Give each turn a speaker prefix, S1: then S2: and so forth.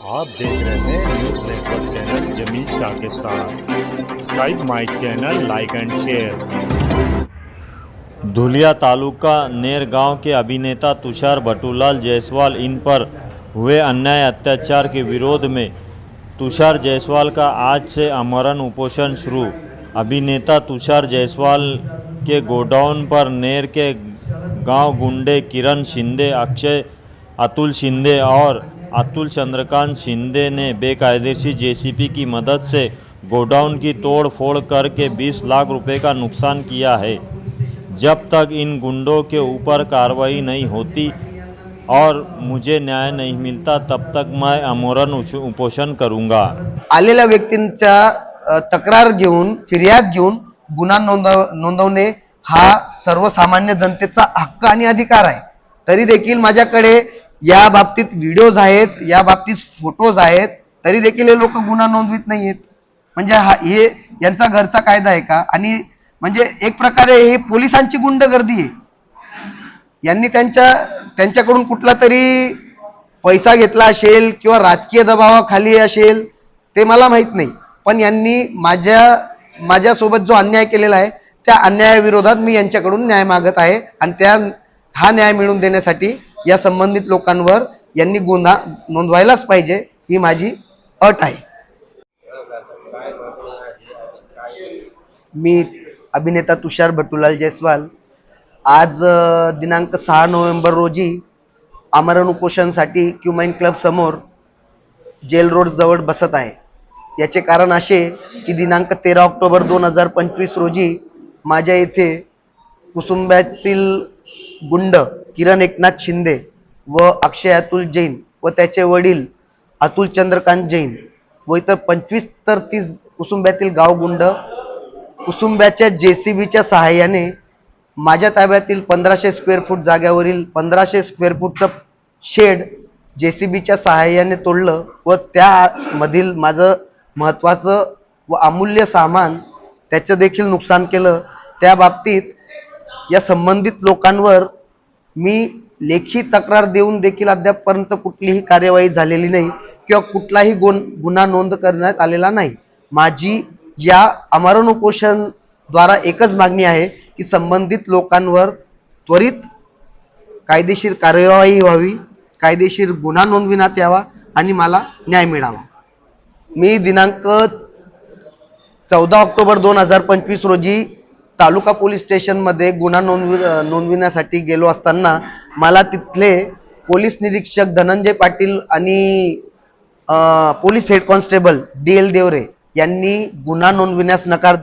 S1: आप देख रहे हैं news network channel Jameel Shah के साथ। Subscribe my channel, like and share. Dhulia taluka Ner गांव के अभिनेता तुषार भटूलाल जायसवाल इन पर हुए अन्याय अत्याचार के विरोध में तुषार जायसवाल का आज से आमरण उपोषण शुरू। अभिनेता तुषार जायसवाल के गोडाउन पर नेर के गांव गुंडे किरण शिंदे, अक्षय अतुल शिंदे और अतुल चंद्रकांत शिंदे ने बेकायदेशी जेसीबी की मदद से गोडाउन की तोड़ फोड़ करके 20 लाख रुपए का नुकसान किया है। जब तक इन गुंडों के ऊपर कार्रवाई नहीं होती और मुझे न्याय नहीं मिलता तब तक मैं आमरण उपोषण करूंगा।
S2: आलेल्या व्यक्तींच्या तक्रार घेऊन, फिर्याद घेऊन गुन्हा नोंदवणे हा सर्वसामान्य जनतेचा हक्क आणि अधिकार आहे। तरी देखील माझ्याकडे या बाबतीत व्हिडिओज आहेत, या बाबतीत फोटोज आहेत, तरी देखील हे लोक गुन्हा नोंदवित नाहीयेत। म्हणजे हे यांचा घरचा कायदा आहे का? आणि म्हणजे एक प्रकारे ही पोलिसांची गुंडगर्दी आहे। यांनी त्यांच्याकडून कुठला तरी पैसा घेतला असेल किंवा राजकीय दबावाखाली असेल ते मला माहित नाही, पण यांनी माझ्यासोबत जो अन्याय केलेला आहे त्या अन्यायाविरोधात मी यांच्याकडून न्याय मागत आहे आणि हा न्याय मिळवून देण्यासाठी या संबंधित लोकांवर यांनी गुन्हा नोंदवायलाच पाहिजे, ही माझी अट आहे। मी अभिनेता तुषार भटूलाल जायसवाल आज दिनांक 6 नोव्हेंबर रोजी आमरण उपोषणासाठी क्युमाइन क्लब समोर जेल रोड जवळ बसत आहे। याचे कारण असे की दिनांक 13 ऑक्टोबर 2025 रोजी माझ्या इथे कुसुंब्यातील गुंड किरण एकनाथ शिंदे व अक्षय अतुल जैन व त्याचे वडील अतुल चंद्रकांत जैन व इतर 25 ते 30 कुसुंब्यातील गावगुंड कुसुंब्याच्या जेसीबीच्या सहाय्याने माझ्या ताब्यातील 1500 स्क्वेअर फूट जागेवरील 1500 स्क्वेअर फूटचं शेड जेसीबीच्या सहाय्याने तोडलं व त्यामधील माझं महत्त्वाचं व अमूल्य सामान त्याचं देखील नुकसान केलं। त्या बाबतीत या संबंधित लोकांवर मी लेखी तक्रार देऊन देखील अद्यापपर्यंत कुठलीही कार्यवाही झालेली नाही किंवा कुठलाही गुन्हा नोंद करण्यात आलेला नाही। माझी या आमरण उपोषण द्वारा एकच मागणी आहे की संबंधित लोकांवर त्वरित कायदेशीर कार्यवाही व्हावी, कायदेशीर गुन्हा नोंदविण्यात यावा आणि मला न्याय मिळावा। मी दिनांक 14 ऑक्टोबर 2025 रोजी तालुका पोलीस स्टेशनमध्ये गुन्हा नोंदविण्यासाठी गेलो असताना मला तिथले पोलीस निरीक्षक धनंजय पाटील आणि police head constable DL Deore यांनी गुन्हा नोंदविण्यास नकार